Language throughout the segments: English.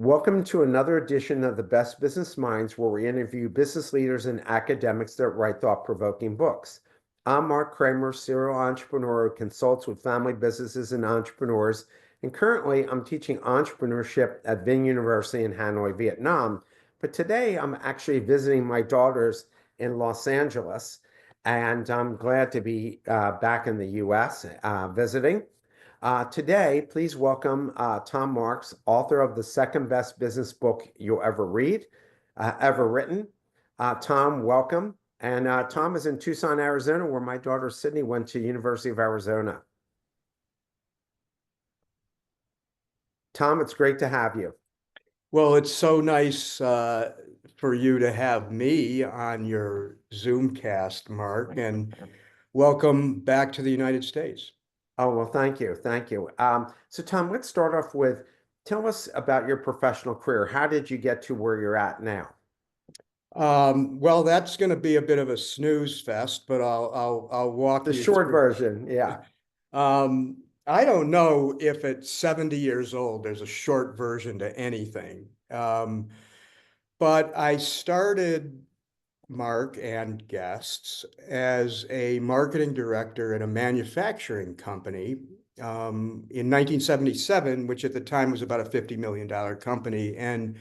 Welcome to another edition of the Best Business Minds, where we interview business leaders and academics that write thought-provoking books. I'm Marc Kramer, serial entrepreneur who consults with family businesses and entrepreneurs, and currently I'm teaching entrepreneurship at Vinh University in Hanoi, Vietnam. But today I'm actually visiting my daughters in Los Angeles, and I'm glad to be back in the US visiting. Today, please welcome Tom Marks, author of the second best business book you'll ever read, ever written. Tom, welcome. And Tom is in Tucson, Arizona, where my daughter Sydney went to University of Arizona. Tom, it's great to have you. Well, it's so nice for you to have me on your Zoomcast, Mark, and welcome back to the United States. Oh, well, thank you. Thank you. So, Tom, let's start off with tell us about your professional career. How did you get to where you're at now? Well, that's going to be a bit of a snooze fest, but I'll walk The you short through. version, yeah. Um, I don't know if at 70 years old there's a short version to anything. But I started, Mark and guests, as a marketing director at a manufacturing company in 1977, which at the time was about a $50 million company. And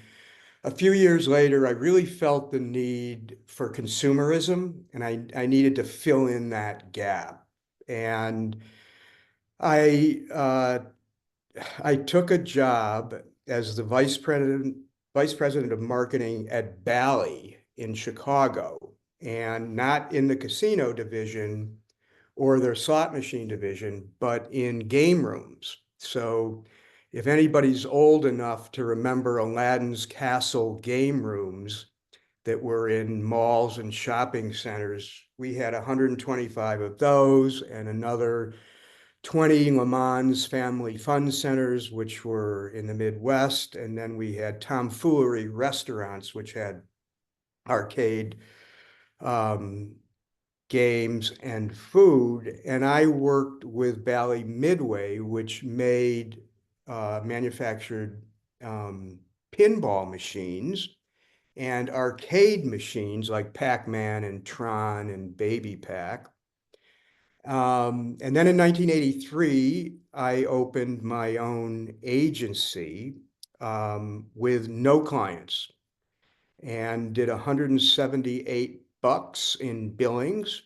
a few years later, I really felt the need for consumerism, and I needed to fill in that gap. And I I took a job as the vice president of marketing at Bally in Chicago, and not in the casino division or their slot machine division, but in game rooms. So if anybody's old enough to remember Aladdin's Castle game rooms that were in malls and shopping centers, we had 125 of those and another 20 Le Mans family fun centers, which were in the Midwest. And then we had tomfoolery restaurants, which had arcade um, games and food. And I worked with Bally Midway, which manufactured pinball machines and arcade machines like Pac-Man and Tron and Baby Pac. And then in 1983, I opened my own agency with no clients and did 178 bucks in billings,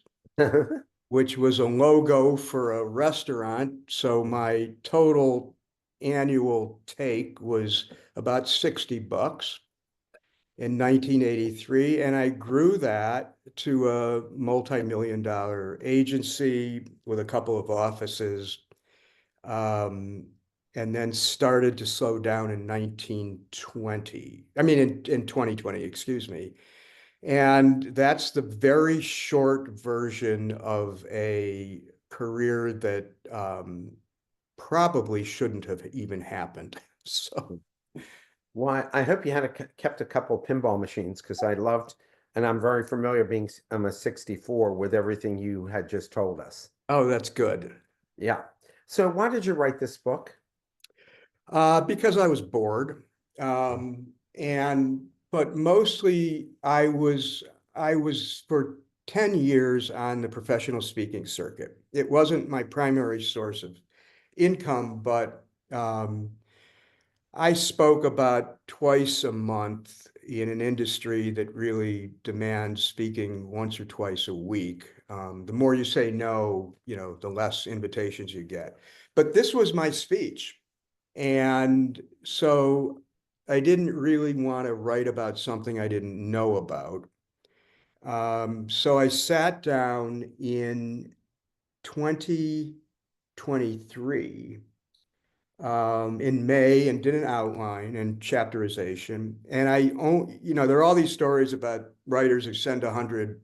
which was a logo for a restaurant. So my total annual take was about 60 bucks in 1983, and I grew that to a multi-million-dollar agency with a couple of offices, um, and then started to slow down in 1920. I mean, in 2020, excuse me. And that's the very short version of a career that probably shouldn't have even happened. So. Well, I hope you had kept a couple pinball machines because I loved, and I'm very familiar being I'm a 64 with everything you had just told us. Oh, that's good. Yeah. So why did you write this book? Because I was bored. But mostly I was for 10 years on the professional speaking circuit. It wasn't my primary source of income, but I spoke about twice a month in an industry that really demands speaking once or twice a week. The more you say no, the less invitations you get. But this was my speech. And so I didn't really want to write about something I didn't know about. So I sat down in 2023 in May and did an outline and chapterization. And there are all these stories about writers who send 100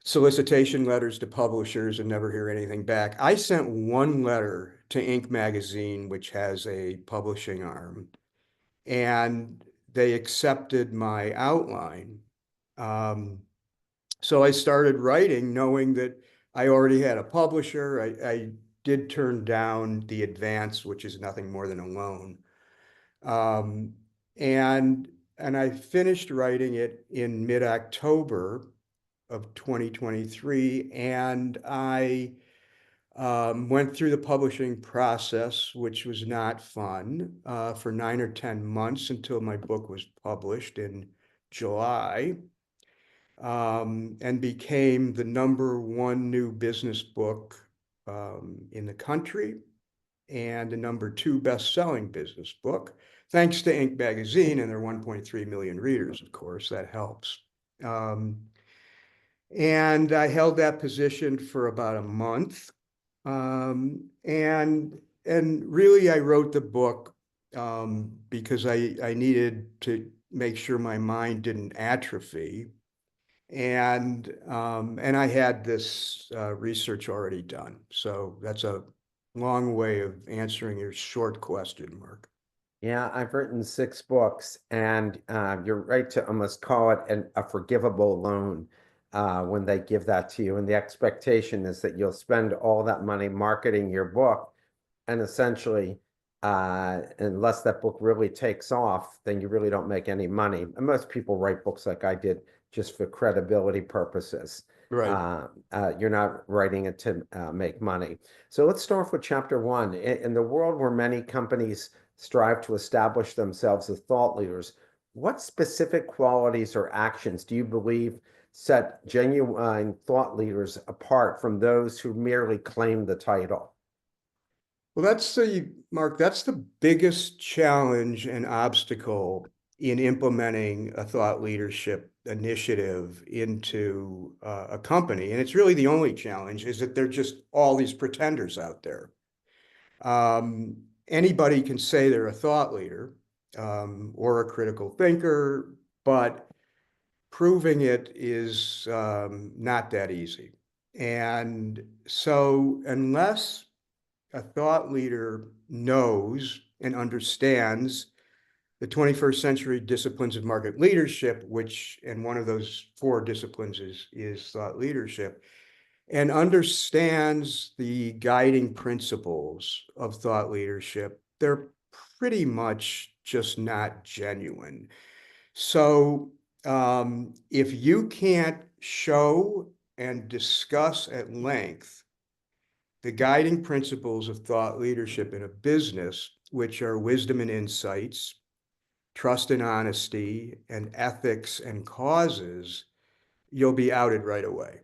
solicitation letters to publishers and never hear anything back. I sent one letter to Inc. magazine, which has a publishing arm, and they accepted my outline. So I started writing knowing that I already had a publisher. I did turn down the advance, which is nothing more than a loan. Um, and I finished writing it in mid-October of 2023, and I went through the publishing process, which was not fun, for 9 or 10 months until my book was published in July, and became the #1 new business book in the country and the #2 best-selling business book, thanks to Inc. magazine and their 1.3 million readers, of course, that helps. And I held that position for about a month. And really, I wrote the book because I needed to make sure my mind didn't atrophy. And I had this research already done. So that's a long way of answering your short question, Mark. Yeah, I've written 6 books, and you're right to almost call it a forgivable loan when they give that to you. And the expectation is that you'll spend all that money marketing your book, and essentially, unless that book really takes off, then you really don't make any money. And most people write books like I did just for credibility purposes. Right. You're not writing it to make money. So let's start off with chapter 1. In the world where many companies strive to establish themselves as thought leaders, what specific qualities or actions do you believe set genuine thought leaders apart from those who merely claim the title? Well, Mark, that's the biggest challenge and obstacle in implementing a thought leadership initiative into a company. And it's really the only challenge is that there are just all these pretenders out there. Anybody can say they're a thought leader or a critical thinker, but proving it is not that easy. And so unless a thought leader knows and understands the 21st century disciplines of market leadership, and one of those 4 disciplines is thought leadership, and understands the guiding principles of thought leadership, they're pretty much just not genuine. So if you can't show and discuss at length the guiding principles of thought leadership in a business, which are wisdom and insights, trust and honesty, and ethics and causes, you'll be outed right away.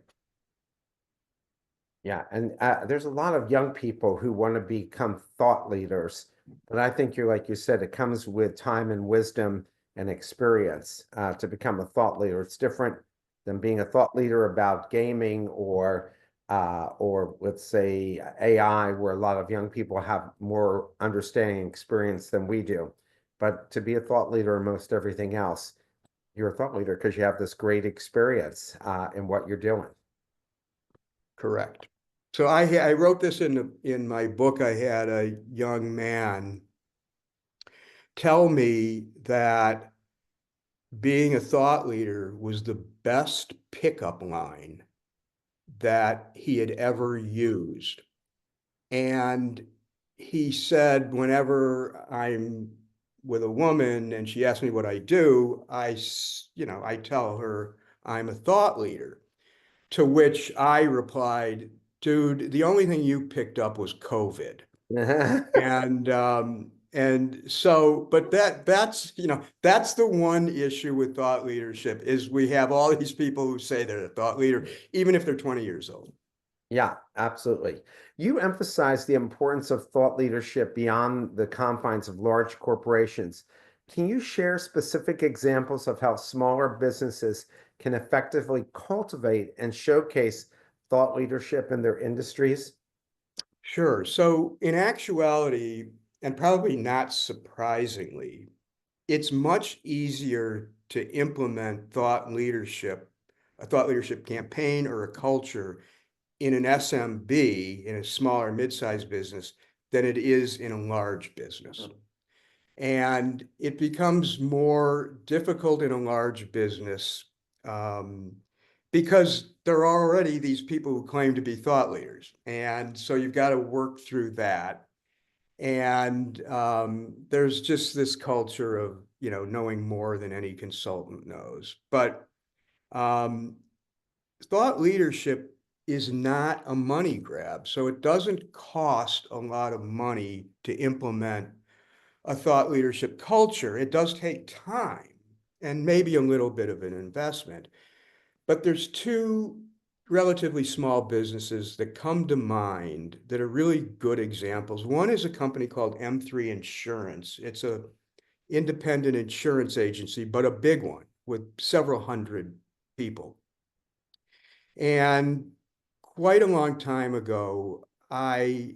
Yeah, and there's a lot of young people who want to become thought leaders, but I think you're like you said, it comes with time and wisdom and experience to become a thought leader. It's different than being a thought leader about gaming or let's say AI, where a lot of young people have more understanding and experience than we do. But to be a thought leader in most everything else, you're a thought leader because you have this great experience in what you're doing. Correct. So I wrote this in my book. I had a young man tell me that being a thought leader was the best pickup line that he had ever used. And he said, whenever I'm with a woman and she asks me what I do, I tell her I'm a thought leader. To which I replied, dude, the only thing you picked up was COVID. And so, but that's the one issue with thought leadership is we have all these people who say they're a thought leader, even if they're 20 years old. Yeah, absolutely. You emphasize the importance of thought leadership beyond the confines of large corporations. Can you share specific examples of how smaller businesses can effectively cultivate and showcase thought leadership in their industries? Sure. So in actuality, and probably not surprisingly, it's much easier to implement a thought leadership campaign or a culture in an SMB, in a smaller mid-sized business, than it is in a large business. And it becomes more difficult in a large business because there are already these people who claim to be thought leaders. And so you've got to work through that. And there's just this culture of knowing more than any consultant knows. But um, thought leadership is not a money grab. So it doesn't cost a lot of money to implement a thought leadership culture. It does take time and maybe a little bit of an investment. But there's two relatively small businesses that come to mind that are really good examples. One is a company called M3 Insurance. It's a independent insurance agency, but a big one with several hundred people. And quite a long time ago, I'm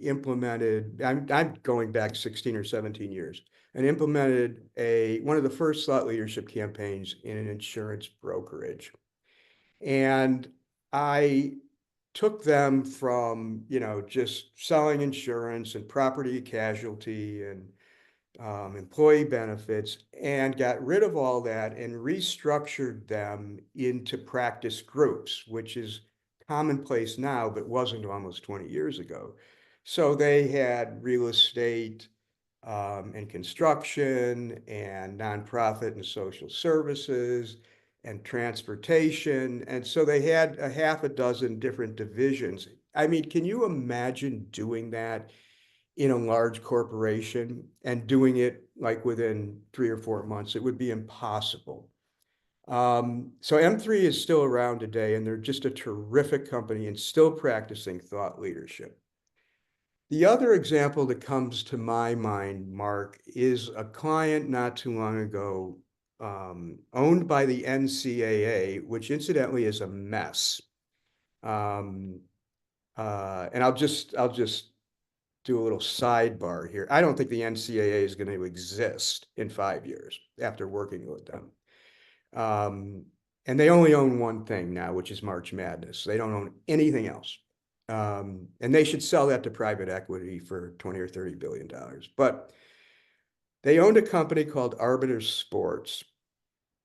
going back 16 or 17 years, and implemented one of the first thought leadership campaigns in an insurance brokerage. And I took them from, just selling insurance and property casualty and employee benefits, and got rid of all that and restructured them into practice groups, which is commonplace now, but wasn't almost 20 years ago. So they had real estate and construction and nonprofit and social services and transportation. And so they had a half a dozen different divisions. I mean, can you imagine doing that in a large corporation and doing it like within 3 or 4 months? It would be impossible. So M3 is still around today, and they're just a terrific company and still practicing thought leadership. The other example that comes to my mind, Mark, is a client not too long ago, owned by the NCAA, which incidentally is a mess. And I'll just do a little sidebar here. I don't think the NCAA is going to exist in 5 years after working with them. And they only own one thing now, which is March Madness. They don't own anything else. And they should sell that to private equity for 20 or $30 billion. But they owned a company called Arbiter Sports,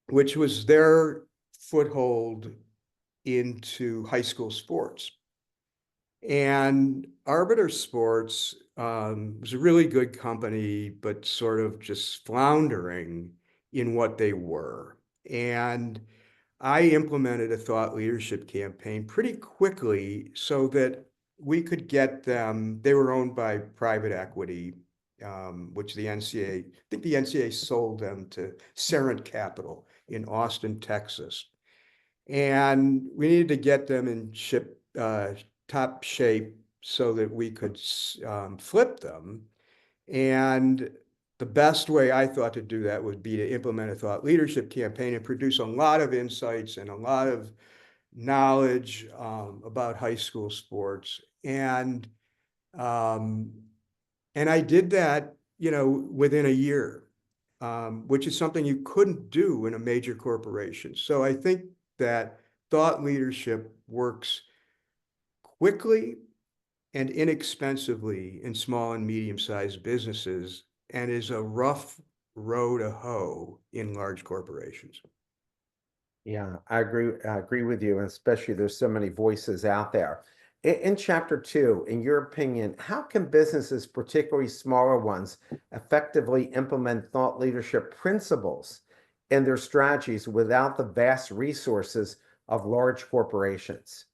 which was their foothold into high school sports. And Arbiter Sports was a really good company, but sort of just floundering in what they were. And I implemented a thought leadership campaign pretty quickly so that we could get them. They were owned by private equity, which the NCAA, I think the NCAA sold them to Serent Capital in Austin, Texas. And we needed to get them in top shape so that we could flip them. And the best way I thought to do that would be to implement a thought leadership campaign and produce a lot of insights and a lot of knowledge about high school sports. Um, and I did that, within a year, which is something you couldn't do in a major corporation. So I think that thought leadership works quickly and inexpensively in small and medium-sized businesses and is a rough row to hoe in large corporations. Yeah, I agree with you, and especially there's so many voices out there. In chapter two, in your opinion, how can businesses, particularly smaller ones, effectively implement thought leadership principles in their strategies without the vast resources of large corporations?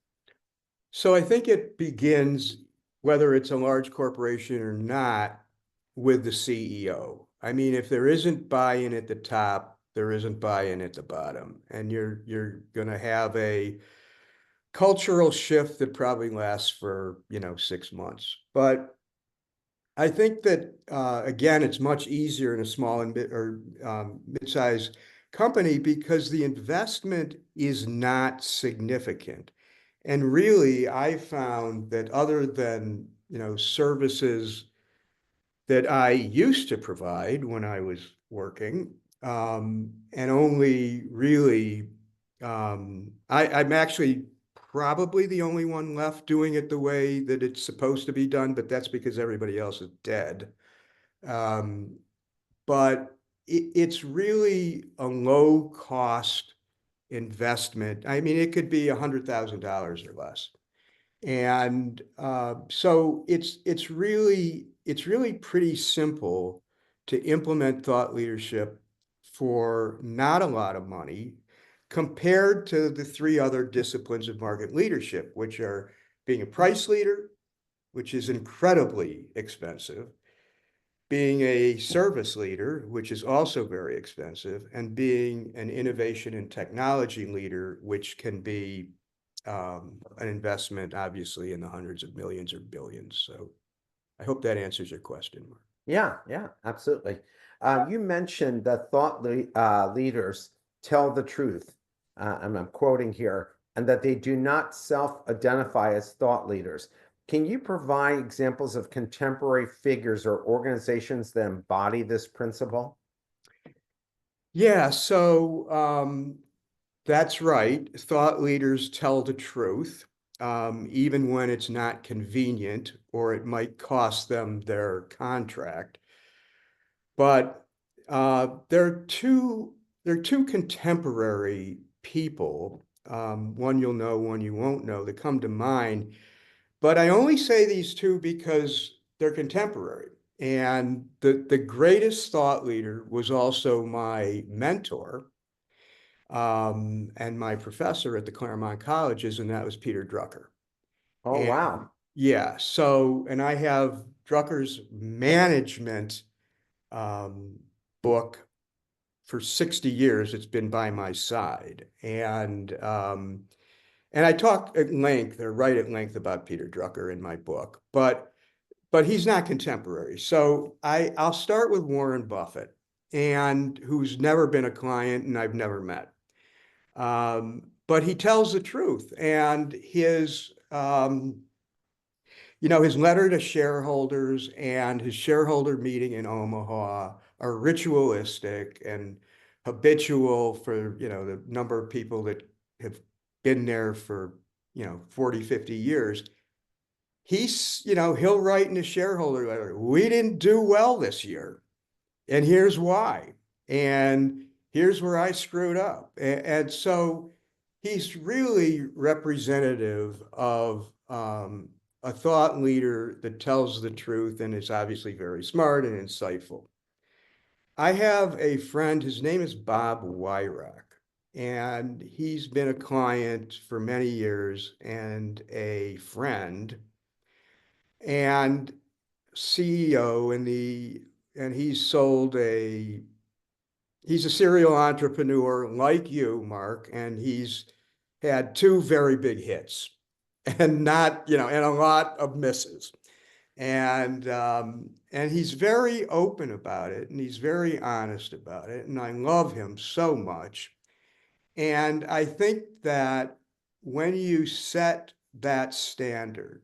So I think it begins, whether it's a large corporation or not, with the CEO. I mean, if there isn't buy-in at the top, there isn't buy-in at the bottom, and you're going to have a cultural shift that probably lasts for 6 months. But I think that again, it's much easier in a small and mid-sized company because the investment is not significant. And really, I found that other than services that I used to provide when I was working, and only really, I'm actually probably the only one left doing it the way that it's supposed to be done, but that's because everybody else is dead. Um, but it's really a low cost investment. I mean, it could be $100,000 or less. And so it's really pretty simple to implement thought leadership for not a lot of money compared to the three other disciplines of market leadership, which are being a price leader, which is incredibly expensive, being a service leader, which is also very expensive, and being an innovation and technology leader, which can be an investment, obviously, in the hundreds of millions or billions. So I hope that answers your question, Mark. Yeah, yeah, absolutely. You mentioned that leaders tell the truth, and I'm quoting here, and that they do not self-identify as thought leaders. Can you provide examples of contemporary figures or organizations that embody this principle? Yeah, so that's right. Thought leaders tell the truth, even when it's not convenient or it might cost them their contract. But they're two contemporary people. One you'll know, one you won't know, that come to mind. But I only say these two because they're contemporary. And the greatest thought leader was also my mentor and my professor at the Claremont Colleges, and that was Peter Drucker. Oh, And wow. yeah, so, and I have Drucker's management um, book for 60 years. It's been by my side. And I talk at length, or write at length about Peter Drucker in my book, but he's not contemporary. So I'll start with Warren Buffett, and who's never been a client and I've never met. But he tells the truth, and his letter to shareholders and his shareholder meeting in Omaha are ritualistic and habitual for, the number of people that have been there for, 40, 50 years. He'll write in his shareholder letter, we didn't do well this year, and here's why. And here's where I screwed up. And so he's really representative of a thought leader that tells the truth and is obviously very smart and insightful. I have a friend, his name is Bob Wyrock, and he's been a client for many years and a friend and CEO and he's a serial entrepreneur like you, Mark, and he's had two very big hits and not, and a lot of misses. And he's very open about it and he's very honest about it. And I love him so much. And I think that when you set that standard,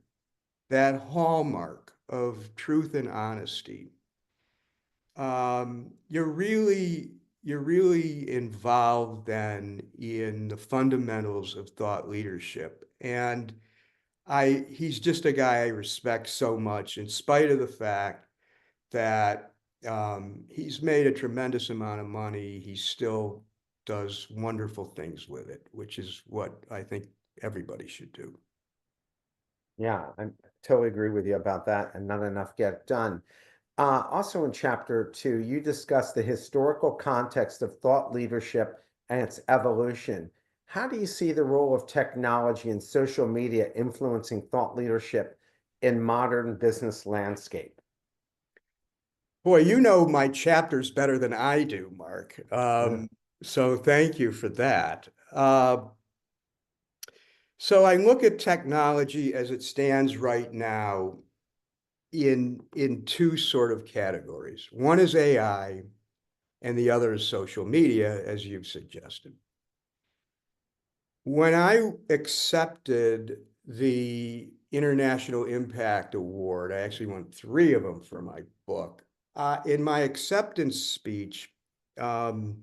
that hallmark of truth and honesty, you're really involved then in the fundamentals of thought leadership. And he's just a guy I respect so much, in spite of the fact that he's made a tremendous amount of money. He still does wonderful things with it, which is what I think everybody should do. Yeah, I totally agree with you about that, and not enough get done. Also in chapter 2, you discuss the historical context of thought leadership and its evolution. How do you see the role of technology and social media influencing thought leadership in modern business landscape? Boy, you know my chapters better than I do, Mark. Yeah. So thank you for that. So I look at technology as it stands right now in two sort of categories. One is AI, and the other is social media, as you've suggested. When I accepted the International Impact Award, I actually won three of them for my book. In my acceptance speech, um,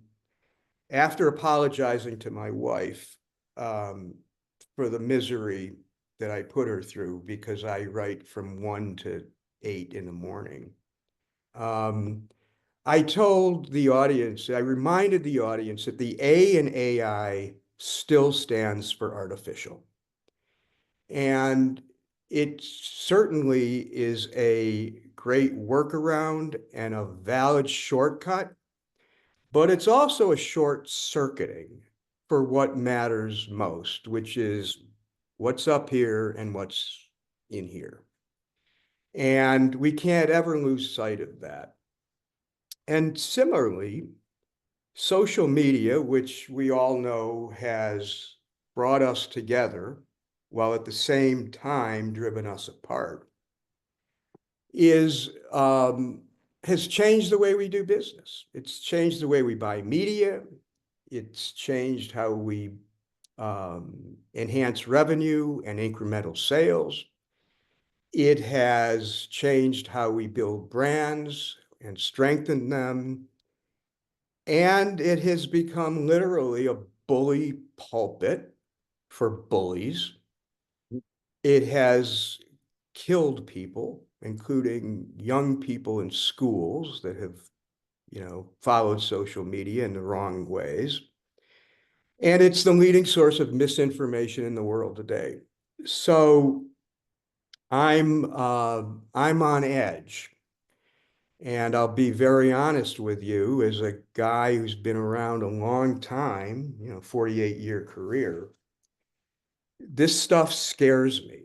after apologizing to my wife for the misery that I put her through because I write from 1 to 8 in the morning, um, I reminded the audience that the A in AI still stands for artificial. And it certainly is a great workaround and a valid shortcut, but it's also a short circuiting for what matters most, which is what's up here and what's in here. And we can't ever lose sight of that. And similarly, social media, which we all know has brought us together while at the same time driven us apart, is has changed the way we do business. It's changed the way we buy media. It's changed how we enhance revenue and incremental sales. It has changed how we build brands and strengthen them. And it has become literally a bully pulpit for bullies. It has killed people, including young people in schools that have, followed social media in the wrong ways. And it's the leading source of misinformation in the world today. So I'm on edge. And I'll be very honest with you, as a guy who's been around a long time, 48-year career, this stuff scares me.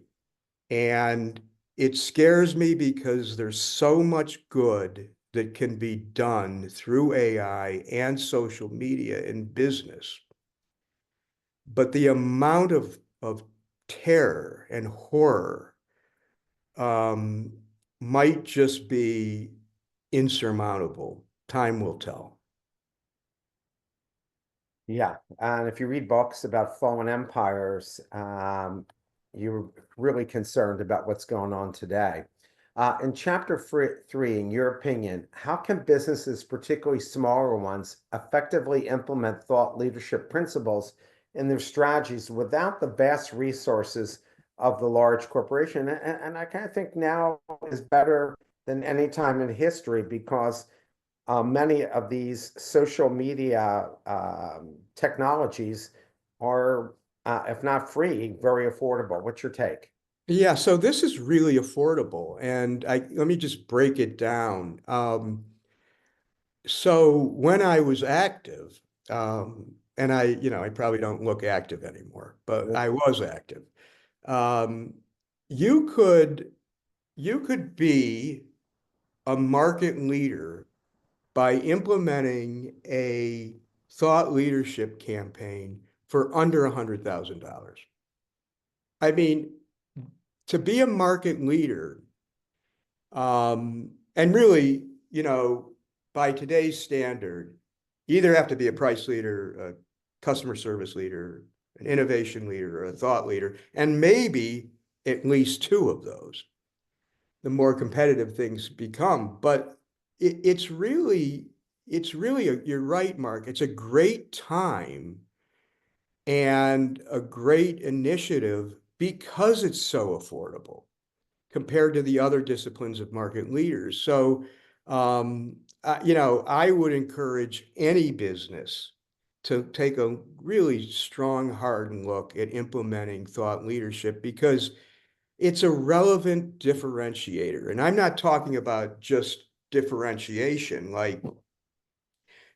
And it scares me because there's so much good that can be done through AI and social media in business. But the amount of terror and horror um, might just be insurmountable. Time will tell. Yeah, and if you read books about fallen empires, you're really concerned about what's going on today. In chapter three, in your opinion, how can businesses, particularly smaller ones, effectively implement thought leadership principles in their strategies without the vast resources of the large corporation? And I kind of think now is better than any time in history because many of these social media technologies are, if not free, very affordable. What's your take? Yeah, so this is really affordable, and let me just break it down. So when I was active, and I probably don't look active anymore, but I was active. Um, you could you could be a market leader by implementing a thought leadership campaign for under $100,000. I mean, to be a market leader, and really, by today's standard, you either have to be a price leader, a customer service leader, an innovation leader, or a thought leader, and maybe at least two of those, the more competitive things become. But it's really, you're right, Mark. It's a great time and a great initiative because it's so affordable compared to the other disciplines of market leaders. So, I would encourage any business to take a really strong, hard look at implementing thought leadership because it's a relevant differentiator. And I'm not talking about just differentiation. Like,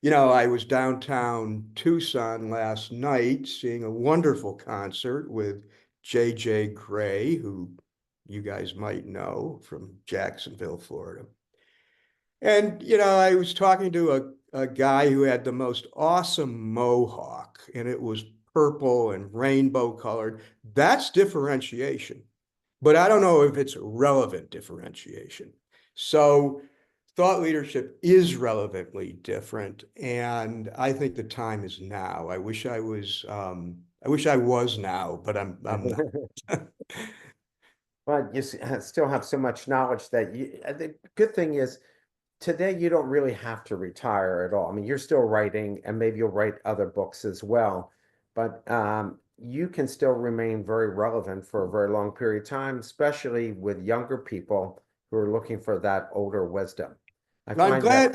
I was downtown Tucson last night seeing a wonderful concert with J.J. Gray, who you guys might know from Jacksonville, Florida. And, I was talking to a guy who had the most awesome mohawk, and it was purple and rainbow colored. That's differentiation. But I don't know if it's relevant differentiation. So thought leadership is relevantly different, and I think the time is now. I wish I was now, but I'm not. But you still have so much knowledge that the good thing is today you don't really have to retire at all. I mean, you're still writing, and maybe you'll write other books as well, but you can still remain very relevant for a very long period of time, especially with younger people who are looking for that older wisdom. I I'm find that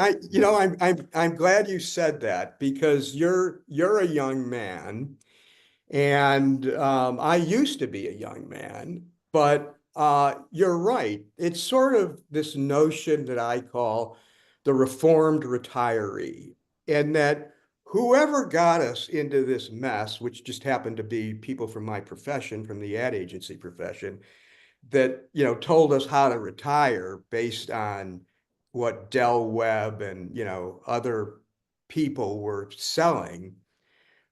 glad I'm glad you said that because you're a young man. And I used to be a young man, but you're right. It's sort of this notion that I call the reformed retiree. and that whoever got us into this mess, which just happened to be people from my profession, from the ad agency profession, that, told us how to retire based on what Del Webb and, other people were selling.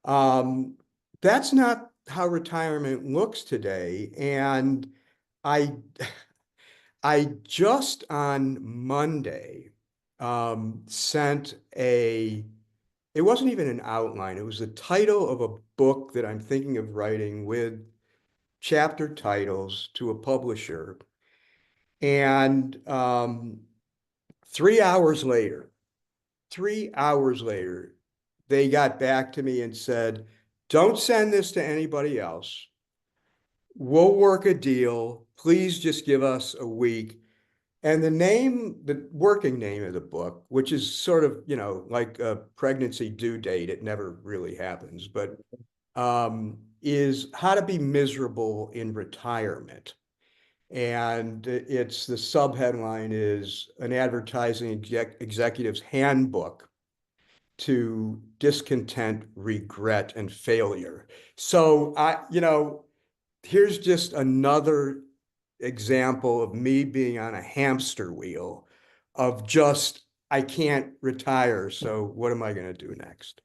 Um, that's not how retirement looks today. And I I just on Monday sent it wasn't even an outline, it was the title of a book that I'm thinking of writing with chapter titles to a publisher. And 3 hours later, 3 hours later, they got back to me and said, don't send this to anybody else. We'll work a deal. Please just give us a week. And the working name of the book, which is sort of, like a pregnancy due date, it never really happens, but is How to Be Miserable in Retirement. And it's the subheadline is An Advertising Executive's Handbook to Discontent, Regret, and Failure. So here's just another example of me being on a hamster wheel of just, I can't retire. So what am I going to do next?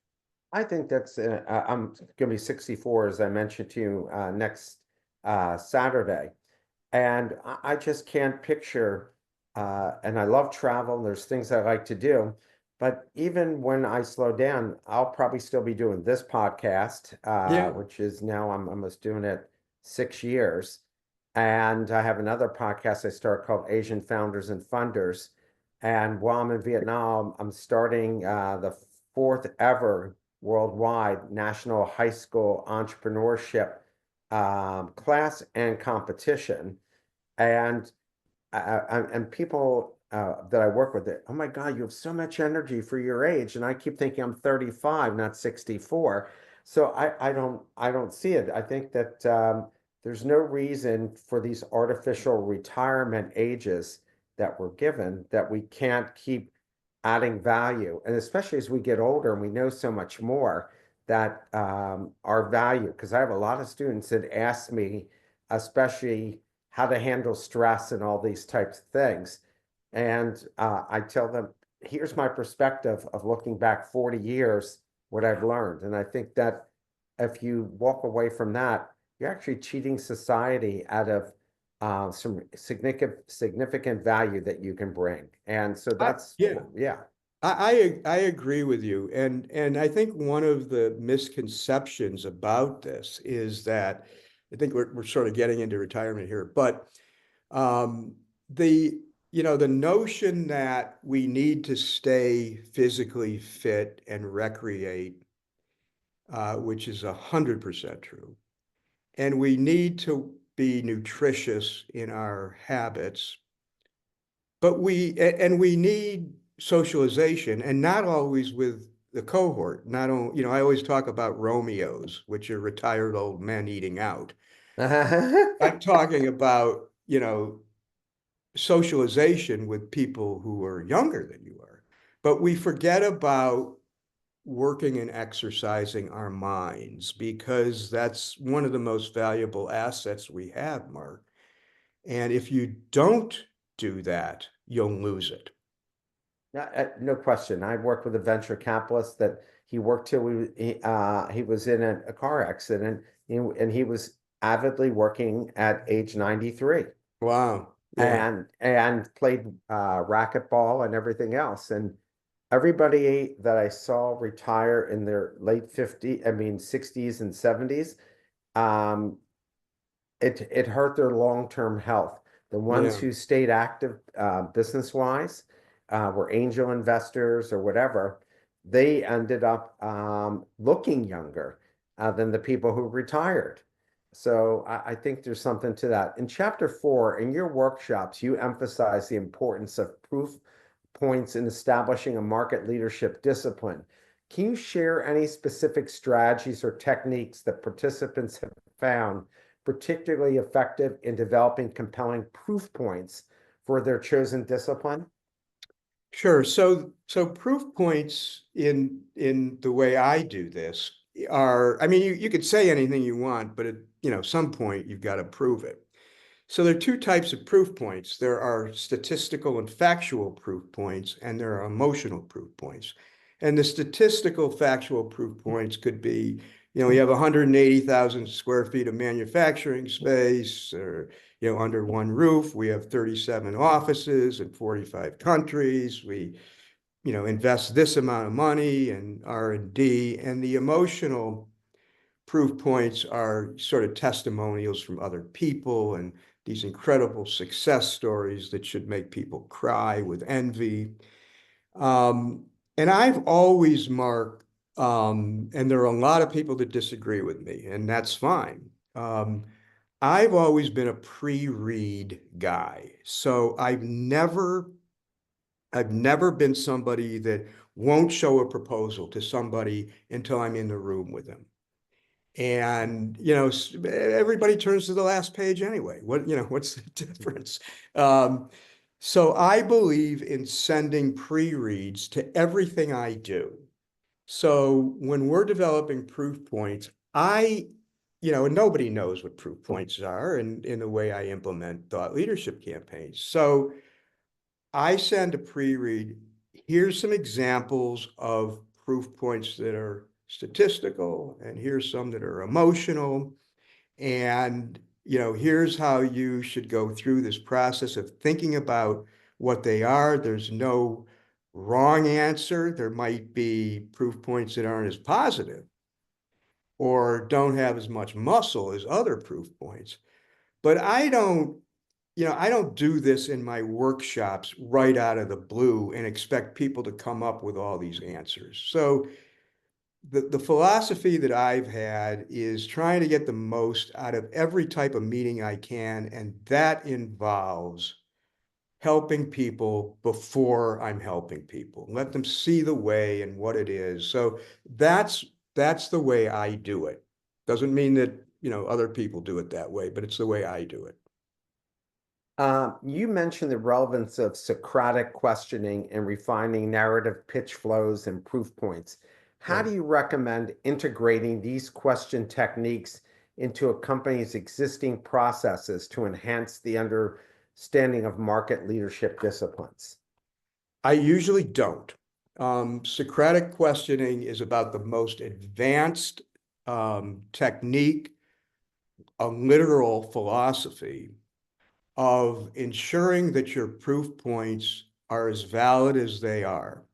I think that's, I'm going to be 64, as I mentioned to you, next Saturday. And I just can't picture, and I love travel, and there's things I like to do. But even when I slow down, I'll probably still be doing this podcast, Yeah. which is now I'm almost doing it 6 years. And I have another podcast I start called Asian Founders and Funders. And while I'm in Vietnam, I'm starting the fourth ever worldwide National High School Entrepreneurship class and competition. And and people that I work with, oh my God, you have so much energy for your age, and I keep thinking I'm 35, not 64. So I don't see it. I think that there's no reason for these artificial retirement ages that we're given that we can't keep adding value, and especially as we get older and we know so much more that our value. Because I have a lot of students that ask me, especially how to handle stress and all these types of things. And I tell them, here's my perspective of looking back 40 years, what I've learned. And I think that if you walk away from that, you're actually cheating society out of some significant value that you can bring. And so that's, Yeah, yeah. I agree with you. And I think one of the misconceptions about this is that I think we're sort of getting into retirement here, but um, the, the notion that we need to stay physically fit and recreate, which is 100% true. And we need to be nutritious in our habits, but we need socialization, and not always with the cohort. Not only, I always talk about Romeos, which are retired old men eating out. I'm talking about, socialization with people who are younger than you are. But we forget about working and exercising our minds, because that's one of the most valuable assets we have, Mark. And if you don't do that, you'll lose it. No question. I worked with a venture capitalist that he worked till he was in a car accident, and he was avidly working at age 93 Wow. Yeah. and played racquetball and everything else. And everybody that I saw retire in their late 50s, I mean 60s and 70s, um, it hurt their long-term health. The ones Yeah. who stayed active business-wise, were angel investors or whatever, they ended up looking younger than the people who retired. So I think there's something to that. In chapter 4, in your workshops, you emphasize the importance of proof points in establishing a market leadership discipline. Can you share any specific strategies or techniques that participants have found particularly effective in developing compelling proof points for their chosen discipline? Sure. So proof points in the way I do this are, I mean, you could say anything you want, but at some point you've got to prove it. So there are two types of proof points. There are statistical and factual proof points, and there are emotional proof points. And the statistical factual proof points could be, you have 180,000 square feet of manufacturing space, or, under one roof, we have 37 offices in 45 countries. We, invest this amount of money in R&D, and the emotional proof points are sort of testimonials from other people and these incredible success stories that should make people cry with envy. And I've always, Mark, and there are a lot of people that disagree with me, and that's fine. I've always been a pre-read guy. So I've never been somebody that won't show a proposal to somebody until I'm in the room with them. And, everybody turns to the last page anyway. What's the difference? Um, so I believe in sending pre-reads to everything I do. So when we're developing proof points, and nobody knows what proof points are in the way I implement thought leadership campaigns. So I send a pre-read. Here's some examples of proof points that are statistical, and here's some that are emotional. And, here's how you should go through this process of thinking about what they are. There's no wrong answer. There might be proof points that aren't as positive or don't have as much muscle as other proof points. But I don't do this in my workshops right out of the blue and expect people to come up with all these answers. So the philosophy that I've had is trying to get the most out of every type of meeting I can, and that involves helping people before I'm helping people. Let them see the way and what it is. So that's that's the way I do it. Doesn't mean that, other people do it that way, but it's the way I do it. You mentioned the relevance of Socratic questioning and refining narrative pitch flows and proof points. How Right. do you recommend integrating these question techniques into a company's existing processes to enhance the understanding of market leadership disciplines? I usually don't. Socratic questioning is about the most advanced technique, a literal philosophy of ensuring that your proof points are as valid as they are.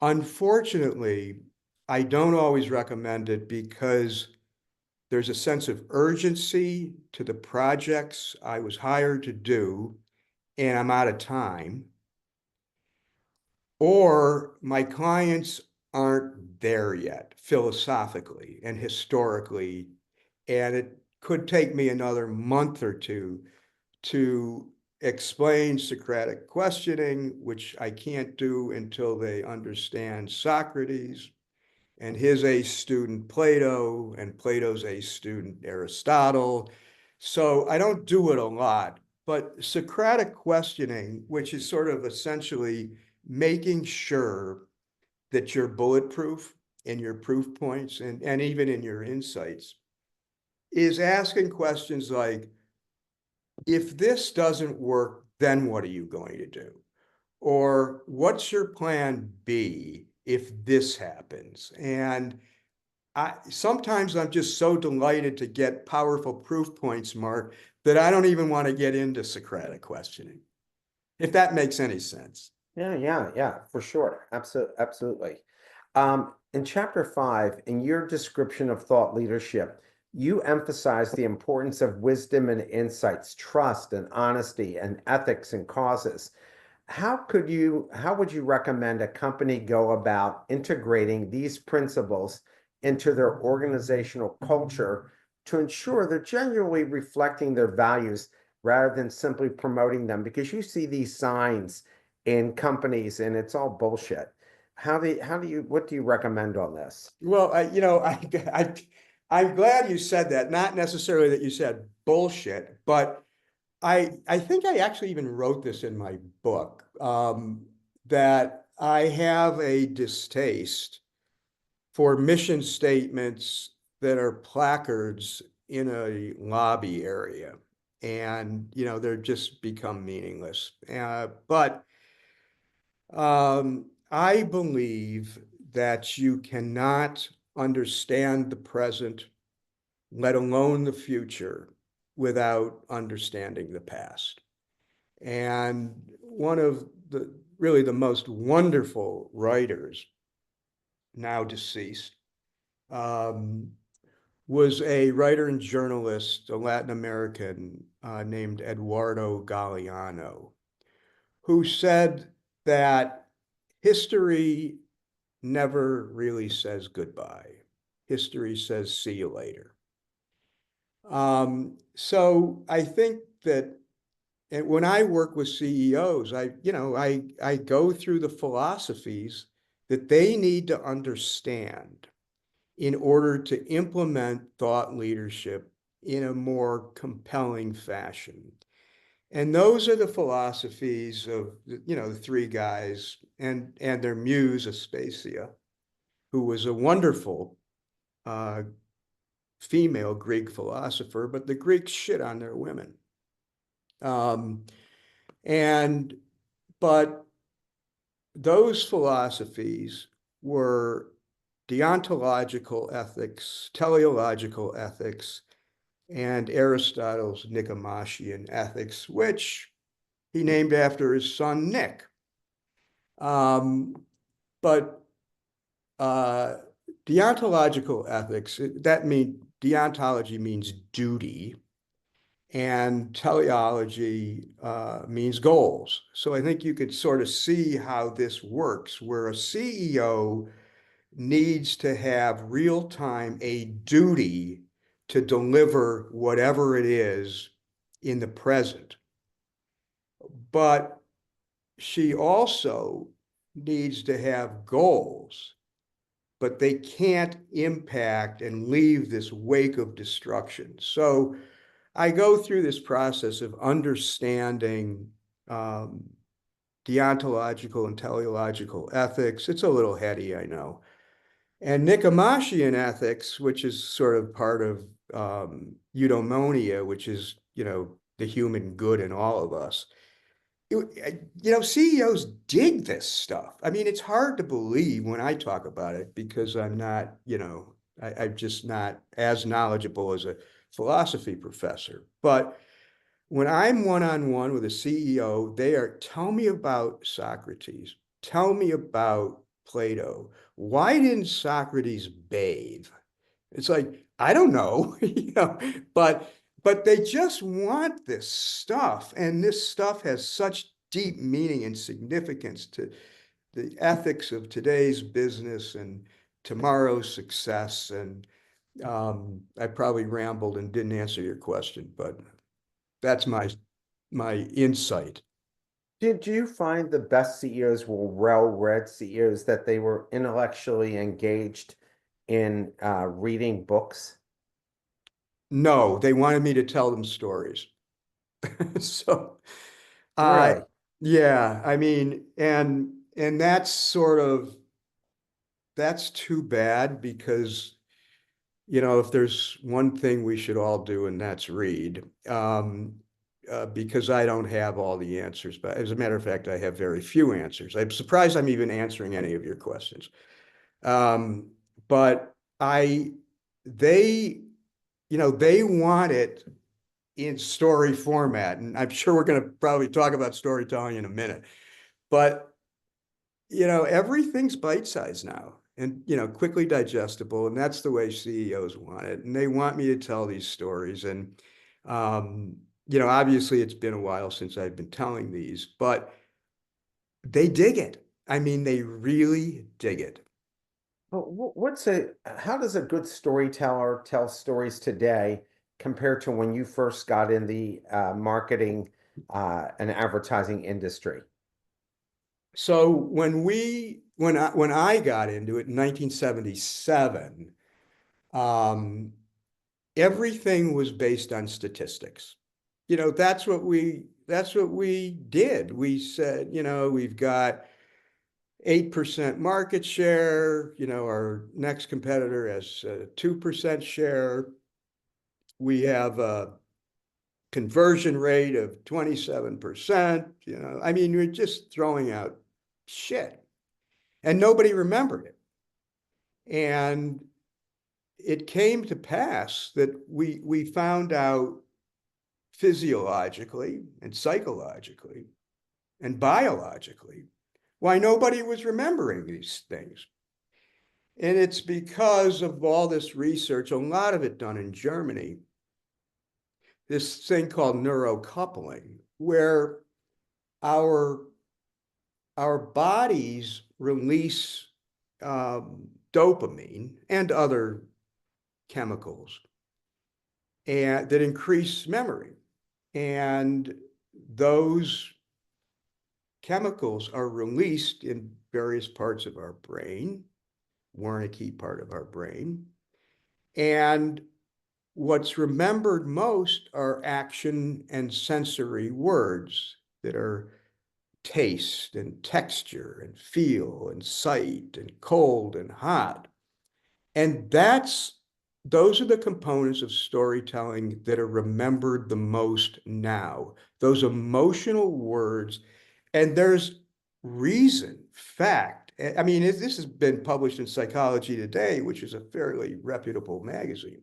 Unfortunately, I don't always recommend it because there's a sense of urgency to the projects I was hired to do, and I'm out of time. Or my clients aren't there yet philosophically and historically, and it could take me another month or two to explain Socratic questioning, which I can't do until they understand Socrates and his ace student Plato and Plato's ace student Aristotle. So I don't do it a lot, but Socratic questioning, which is sort of essentially making sure that you're bulletproof in your proof points and even in your insights, is asking questions like, if this doesn't work, then what are you going to do? Or what's your plan B if this happens? And sometimes I'm just so delighted to get powerful proof points, Mark, that I don't even want to get into Socratic questioning, if that makes any sense. Yeah, for sure. Absolutely. In chapter 5, in your description of thought leadership, you emphasize the importance of wisdom and insights, trust and honesty, and ethics and causes. How would you recommend a company go about integrating these principles into their organizational culture to ensure they're genuinely reflecting their values rather than simply promoting them? Because you see these signs in companies and it's all bullshit. What do you recommend on this? Well, I, I'm glad you said that. Not necessarily that you said bullshit, but I think I actually even wrote this in my book. that I have a distaste for mission statements that are placards in a lobby area. And, they're just become meaningless. But I believe that you cannot understand the present, let alone the future, without understanding the past. And one of the really the most wonderful writers, now deceased, um, was a writer and journalist, a Latin American named Eduardo Galeano, who said that history never really says goodbye. History says, see you later. So I think that when I work with CEOs, I go through the philosophies that they need to understand in order to implement thought leadership in a more compelling fashion. And those are the philosophies of, the three guys and their muse, Aspasia, who was a wonderful uh, female Greek philosopher, but the Greeks shit on their women. Um, and but those philosophies were deontological ethics, teleological ethics, and Aristotle's Nicomachean ethics, which he named after his son Nick. But uh, deontological ethics, deontology means duty, and teleology means goals. So I think you could sort of see how this works, where a CEO needs to have real time a duty to deliver whatever it is in the present. But she also needs to have goals, but they can't impact and leave this wake of destruction. So I go through this process of understanding um, deontological and teleological ethics. It's a little heady, I know. And Nicomachean ethics, which is sort of part of eudaimonia, which is, the human good in all of us. CEOs dig this stuff. I mean, it's hard to believe when I talk about it because I'm not, I'm just not as knowledgeable as a philosophy professor. But when I'm one-on-one with a CEO, tell me about Socrates, tell me about Plato. Why didn't Socrates bathe? It's like, I don't know, but they just want this stuff. And this stuff has such deep meaning and significance to the ethics of today's business and tomorrow's success. And I probably rambled and didn't answer your question, but that's my insight. Did you find the best CEOs were well-read CEOs, that they were intellectually engaged in reading books? No, they wanted me to tell them stories. So, uh, Really? yeah, I mean, and that's too bad because, if there's one thing we should all do, and that's read, because I don't have all the answers. But as a matter of fact, I have very few answers. I'm surprised I'm even answering any of your questions. Um, but I, they, they want it in story format. And I'm sure we're going to probably talk about storytelling in a minute. But, everything's bite-sized now and, quickly digestible. And that's the way CEOs want it. And they want me to tell these stories. And, obviously it's been a while since I've been telling these, but they dig it. I mean, they really dig it. Well, how does a good storyteller tell stories today compared to when you first got in the marketing and advertising industry? So when I got into it in 1977, um, everything was based on statistics. That's what we did. We said, we've got 8% market share. Our next competitor has a 2% share. We have a conversion rate of 27%. I mean, we're just throwing out shit. And nobody remembered it. And it came to pass that we found out physiologically and psychologically and biologically why nobody was remembering these things. And it's because of all this research, a lot of it done in Germany, this thing called neurocoupling, where our bodies release dopamine and other chemicals and that increase memory. And those chemicals are released in various parts of our brain, Wernicke part of our brain. And what's remembered most are action and sensory words that are taste and texture and feel and sight and cold and hot. And those are the components of storytelling that are remembered the most now, those emotional words. And there's reason, fact. I mean, this has been published in Psychology Today, which is a fairly reputable magazine,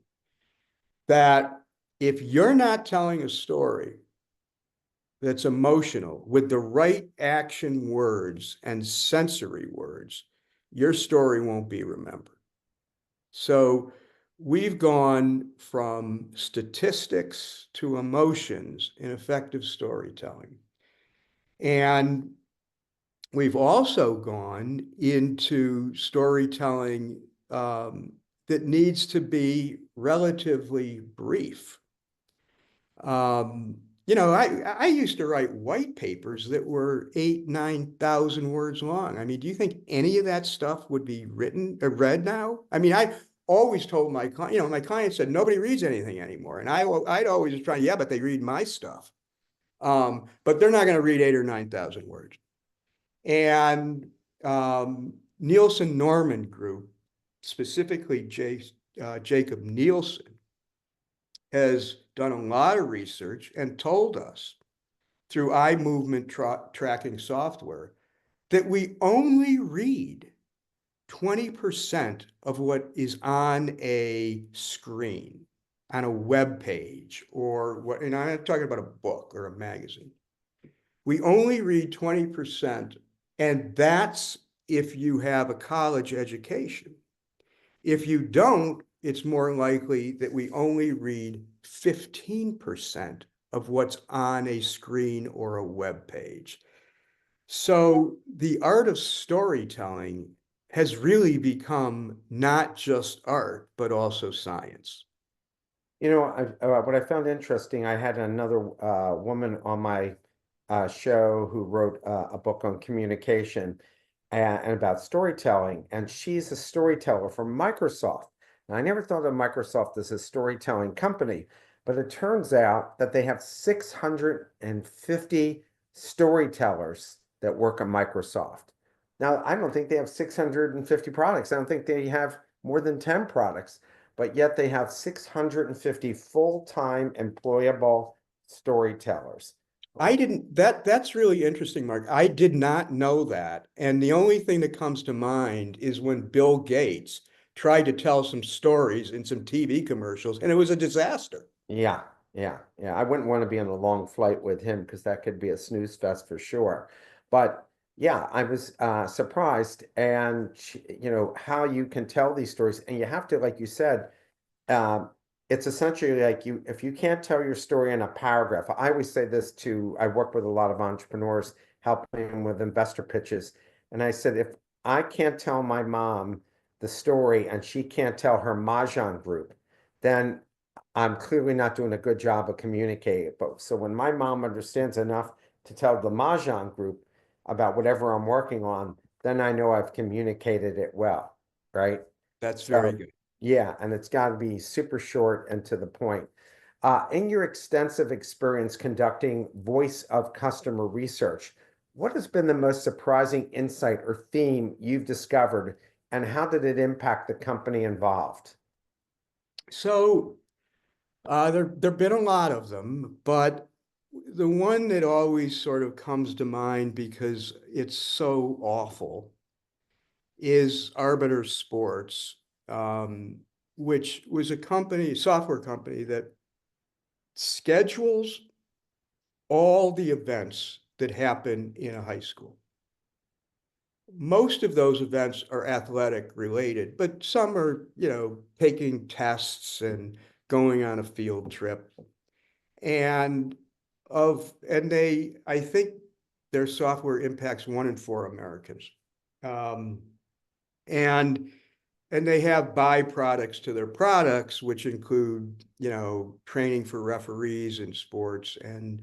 that if you're not telling a story that's emotional with the right action words and sensory words, your story won't be remembered. So we've gone from statistics to emotions in effective storytelling. And we've also gone into storytelling that needs to be relatively brief. I used to write white papers that were 9,000 words long. I mean, do you think any of that stuff would be written or read now? I mean, I always told my client, my client said nobody reads anything anymore, and I'd always try, yeah, but they read my stuff, but they're not going to read 8 or 9,000 words. And Nielsen Norman Group, specifically Jacob Nielsen, has done a lot of research and told us through eye movement tracking software that we only read 20% of what is on a screen, on a web page, or what, and I'm not talking about a book or a magazine. We only read 20%, and that's if you have a college education. If you don't, it's more likely that we only read 15% of what's on a screen or a web page. So the art of storytelling has really become not just art, but also science. What I found interesting, I had another woman on my show who wrote a book on communication and about storytelling, and she's a storyteller from Microsoft. And I never thought of Microsoft as a storytelling company, but it turns out that they have 650 storytellers that work at Microsoft. Now, I don't think they have 650 products. I don't think they have more than 10 products, but yet they have 650 full-time employable storytellers. That's really interesting, Mark. I did not know that. And the only thing that comes to mind is when Bill Gates tried to tell some stories in some TV commercials, and it was a disaster. Yeah, yeah. I wouldn't want to be on a long flight with him because that could be a snooze fest for sure. But yeah, I was surprised, and how you can tell these stories, and you have to, like you said, um, it's essentially like if you can't tell your story in a paragraph. I always say this I work with a lot of entrepreneurs, helping them with investor pitches, and I said if I can't tell my mom the story and she can't tell her mahjong group, then I'm clearly not doing a good job of communicating. But so when my mom understands enough to tell the mahjong group about whatever I'm working on, then I know I've communicated it well, right? That's very So good. yeah, and it's got to be super short and to the point. In your extensive experience conducting voice of customer research, What has been the most surprising insight or theme you've discovered, and how did it impact the company involved? So there've been a lot of them, but the one that always sort of comes to mind because it's so awful is Arbiter Sports, um, which was a company, software company that schedules all the events that happen in a high school. Most of those events are athletic related, but some are, taking tests and going on a field trip. And I think their software impacts 1 in 4 Americans. Um, and and they have byproducts to their products, which include, training for referees in sports and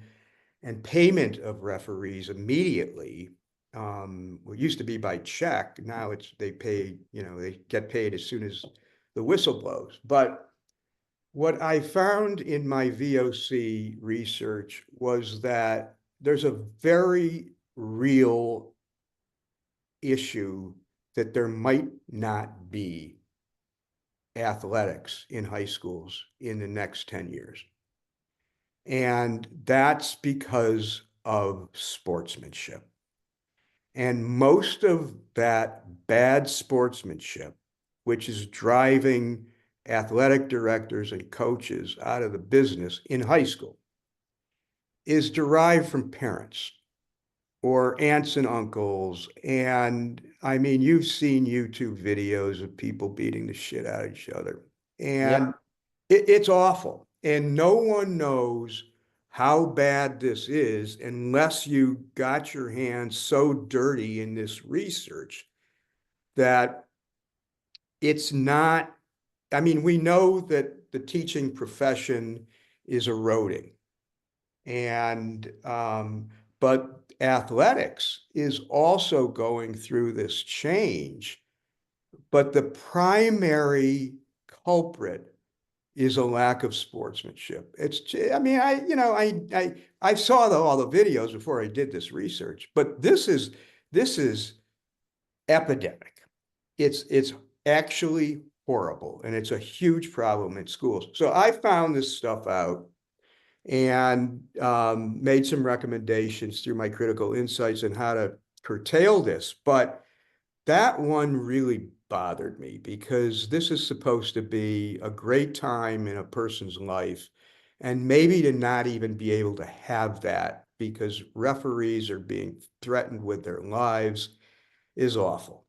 payment of referees immediately. It used to be by check. Now they get paid as soon as the whistle blows. But what I found in my VOC research was that there's a very real issue that there might not be athletics in high schools in the next 10 years. And that's because of sportsmanship. And most of that bad sportsmanship, which is driving athletic directors and coaches out of the business in high school, is derived from parents or aunts and uncles. And I mean, you've seen YouTube videos of people beating the shit out of each other. And Yep. it's awful. And no one knows how bad this is unless you got your hands so dirty in this research that it's not. I mean, we know that the teaching profession is eroding, and but athletics is also going through this change. But the primary culprit is a lack of sportsmanship. I mean, I saw all the videos before I did this research, but this is epidemic. It's actually horrible, and it's a huge problem in schools. So I found this stuff out and made some recommendations through my critical insights on how to curtail this. But that one really bothered me because this is supposed to be a great time in a person's life, and maybe to not even be able to have that because referees are being threatened with their lives is awful.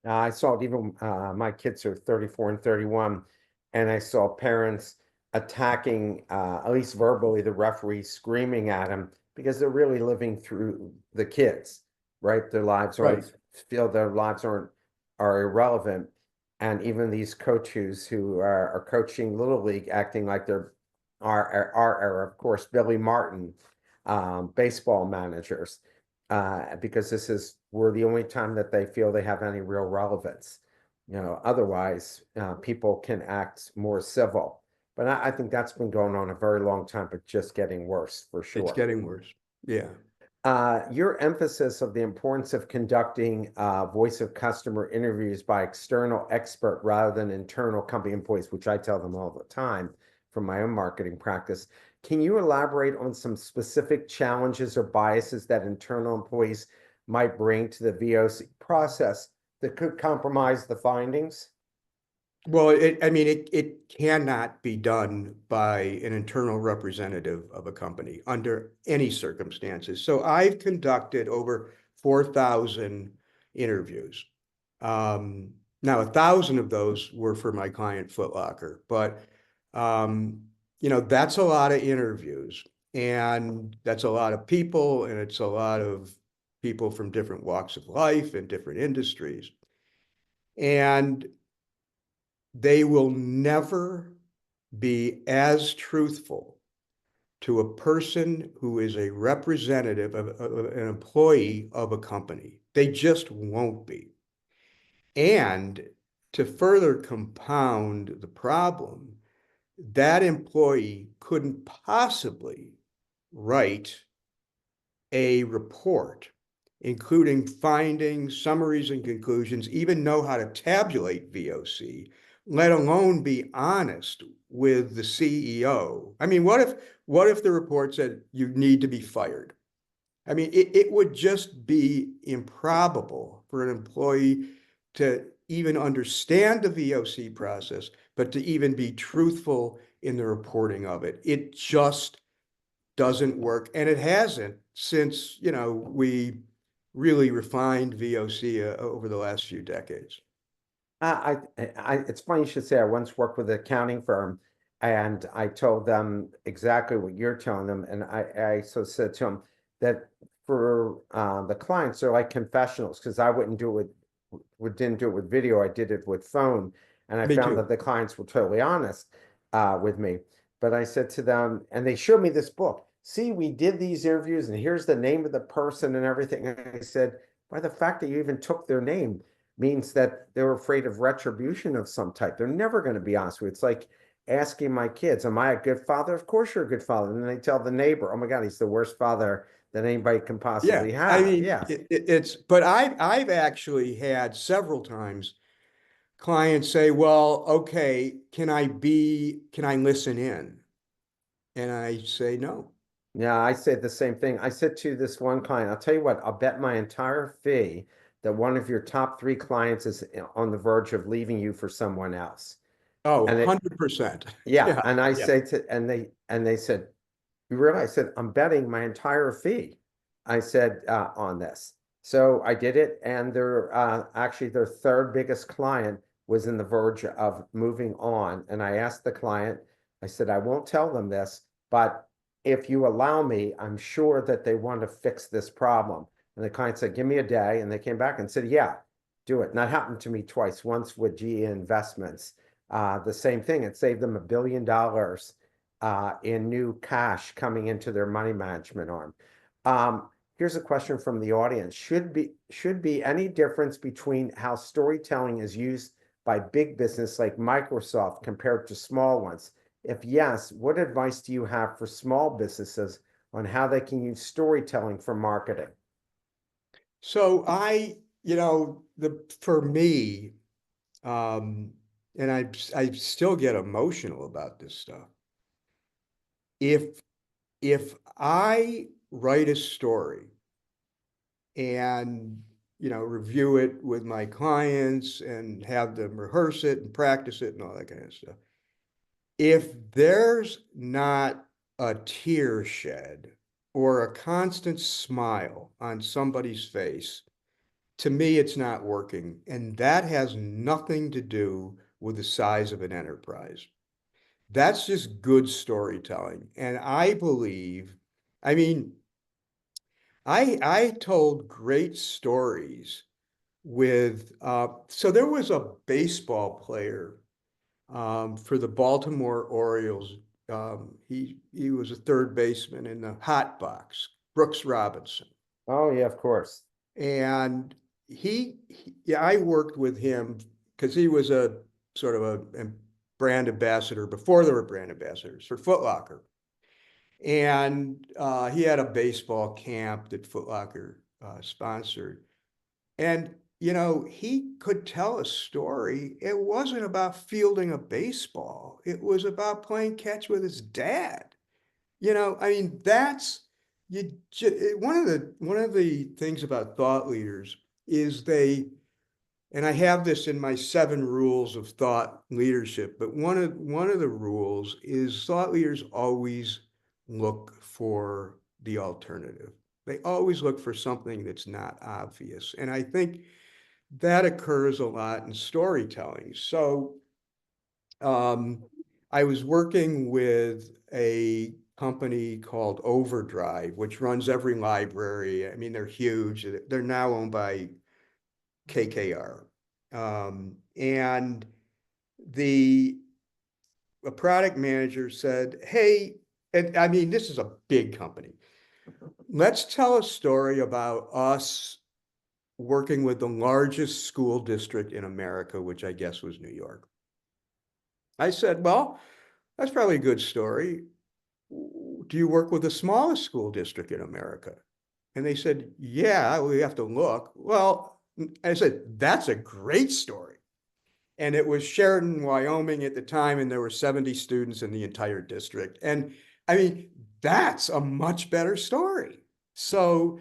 I saw it even, my kids are 34 and 31, and I saw parents attacking, at least verbally, the referee, screaming at him because they're really living through the kids, right? Their lives Right. aren't, feel their lives are irrelevant. And even these coaches who are coaching Little League, acting like they're our era, of course, Billy Martin, baseball managers, because this is we're the only time that they feel they have any real relevance. Otherwise, people can act more civil. But I think that's been going on a very long time, but just getting worse for It's sure. getting worse. Yeah. Your emphasis of the importance of conducting voice of customer interviews by external expert rather than internal company employees, which I tell them all the time from my own marketing practice. Can you elaborate on some specific challenges or biases that internal employees might bring to the VOC process that could compromise the findings? Well, I mean, it cannot be done by an internal representative of a company under any circumstances. So I've conducted over 4,000 interviews. Now, 1,000 of those were for my client Foot Locker, but that's a lot of interviews, and that's a lot of people, and it's a lot of people from different walks of life and different industries. And they will never be as truthful to a person who is a representative of an employee of a company. They just won't be. And to further compound the problem, that employee couldn't possibly write a report, including findings, summaries, and conclusions, even know how to tabulate VOC, let alone be honest with the CEO. I mean, what if the report said you need to be fired? I mean, it would just be improbable for an employee to even understand the VOC process, but to even be truthful in the reporting of it. It just doesn't work. And it hasn't since, we really refined VOC over the last few decades. It's funny you should say, I once worked with an accounting firm and I told them exactly what you're telling them. And I so said to them that for the clients, they're like confessionals because I wouldn't do it didn't do it with video. I did it with phone. And I Me found too. that the clients were totally honest with me. But I said to them, and they showed me this book. See, we did these interviews and here's the name of the person and everything. And I said, by the fact that you even took their name means that they're afraid of retribution of some type. They're never going to be honest with you. It's like asking my kids, am I a good father? Of course you're a good father. And then they tell the neighbor, oh my God, he's the worst father that anybody can Yeah, possibly I have. mean, Yeah. but I've actually had several times clients say, well, okay, can I listen in? And I say, no. Yeah, I said the same thing. I said to this one client, I'll tell you what, I'll bet my entire fee that one of your top three clients is on the verge of leaving you for someone else. Oh, And it, 100%. yeah, Yeah, and I yeah. say to, and they said, you realize, I said, I'm betting my entire fee. I said, on this. So I did it, and actually their third biggest client was in the verge of moving on. And I asked the client, I said, I won't tell them this, but if you allow me, I'm sure that they want to fix this problem. And the client said, give me a day. And they came back and said, yeah, do it. And that happened to me twice, once with GE Investments. The same thing. It saved them $1 billion in new cash coming into their money management arm. Here's a question from the audience. Should be any difference between how storytelling is used by big business like Microsoft compared to small ones? If yes, what advice do you have for small businesses on how they can use storytelling for marketing? So for me, um, and I still get emotional about this stuff. If if I write a story and review it with my clients and have them rehearse it and practice it and all that kind of stuff, if there's not a tear shed or a constant smile on somebody's face, to me, it's not working. And that has nothing to do with the size of an enterprise. That's just good storytelling. And I believe, I mean, I told great stories with, so there was a baseball player for the Baltimore Orioles. He was a third baseman in the hot box, Brooks Robinson. Oh, yeah, of course. And yeah, I worked with him because he was a sort of a brand ambassador before there were brand ambassadors for Foot Locker. And he had a baseball camp that Foot Locker sponsored. And, he could tell a story. It wasn't about fielding a baseball. It was about playing catch with his dad. I mean, that's one of the things about thought leaders is and I have this in my 7 rules of thought leadership, but one of the rules is thought leaders always look for the alternative. They always look for something that's not obvious. And I think that occurs a lot in storytelling. So um, I was working with a company called Overdrive, which runs every library. I mean, they're huge. They're now owned by KKR. And the a product manager said, hey, and I mean, this is a big company. Let's tell a story about us working with the largest school district in America, which I guess was New York. I said, well, that's probably a good story. Do you work with the smallest school district in America? And they said, yeah, we have to look. Well, I said, that's a great story. And it was Sheridan, Wyoming at the time, and there were 70 students in the entire district. And I mean, that's a much better story. So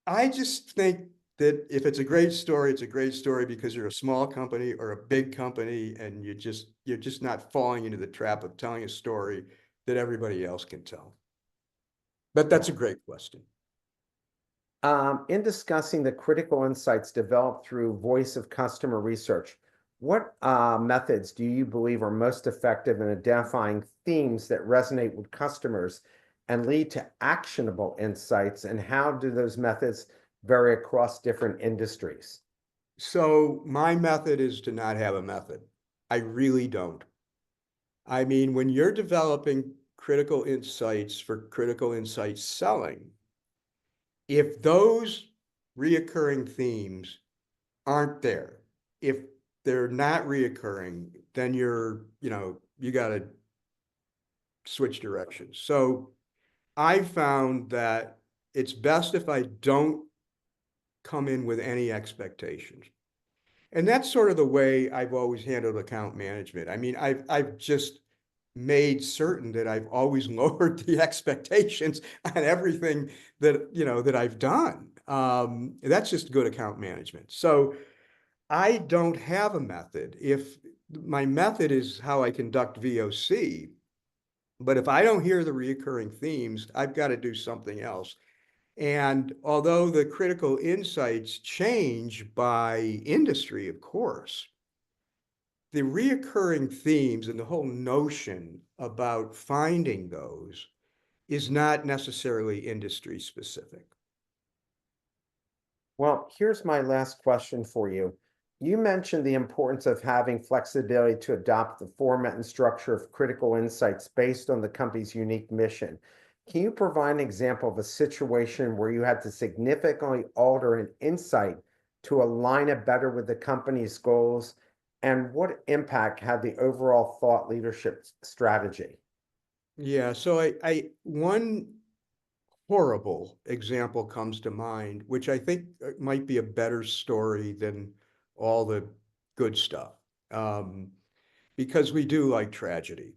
I just think that if it's a great story, it's a great story because you're a small company or a big company, and you're just not falling into the trap of telling a story that everybody else can tell. But that's a great question. In discussing the critical insights developed through voice of customer research, what methods do you believe are most effective in identifying themes that resonate with customers and lead to actionable insights? And how do those methods vary across different industries? So my method is to not have a method. I really don't. I mean, when you're developing critical insights for critical insight selling, if those reoccurring themes aren't there, if they're not reoccurring, then you got to switch directions. So I found that it's best if I don't come in with any expectations. And that's sort of the way I've always handled account management. I mean, I've just made certain that I've always lowered the expectations on everything that I've done. That's just good account management. So I don't have a method. If my method is how I conduct VOC, but if I don't hear the recurring themes, I've got to do something else. And although the critical insights change by industry, of course, the reoccurring themes and the whole notion about finding those is not necessarily industry specific. Well, here's my last question for you. You mentioned the importance of having flexibility to adopt the format and structure of critical insights based on the company's unique mission. Can you provide an example of a situation where you had to significantly alter an insight to align it better with the company's goals? And what impact had the overall thought leadership strategy? Yeah, so one horrible example comes to mind, which I think might be a better story than all the good stuff. Um, because we do like tragedy.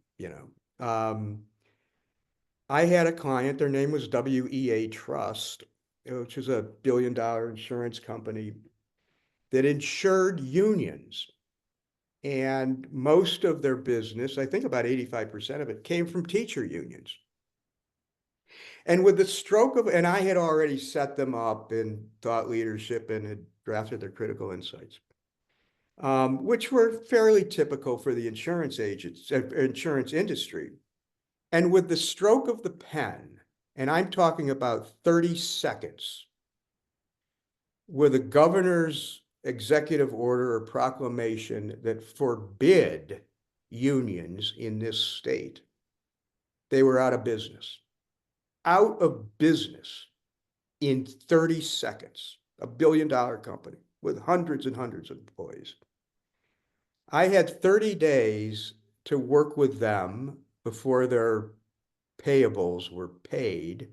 I had a client, their name was WEA Trust, which is a billion-dollar insurance company that insured unions. And most of their business, I think about 85% of it, came from teacher unions. And with the stroke of, and I had already set them up in thought leadership and had drafted their critical insights, which were fairly typical for the insurance industry. And with the stroke of the pen, and I'm talking about 30 seconds, with a governor's executive order or proclamation that forbid unions in this state, they were out of business. Out of business in 30 seconds, a billion-dollar company with hundreds and hundreds of employees. I had 30 days to work with them before their payables were paid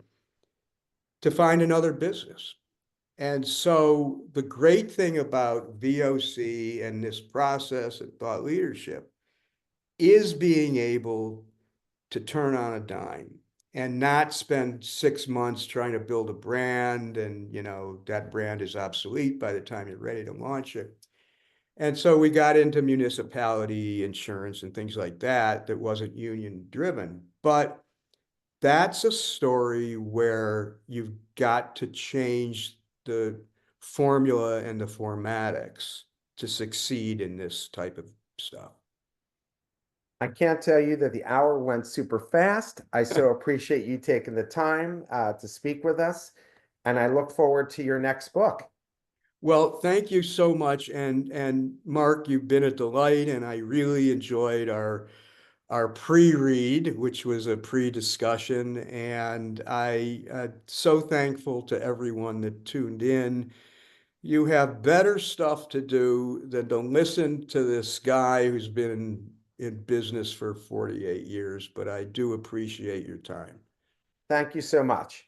to find another business. And so the great thing about VOC and this process and thought leadership is being able to turn on a dime and not spend 6 months trying to build a brand and that brand is obsolete by the time you're ready to launch it. And so we got into municipality insurance and things like that that wasn't union driven. But that's a story where you've got to change the formula and the formatics to succeed in this type of stuff. I can't tell you that the hour went super fast. I so appreciate you taking the time to speak with us, and I look forward to your next book. Well, thank you so much. And Mark, you've been a delight, and I really enjoyed our pre-read, which was a pre-discussion. And so thankful to everyone that tuned in. You have better stuff to do than to listen to this guy who's been in business for 48 years, but I do appreciate your time. Thank you so much.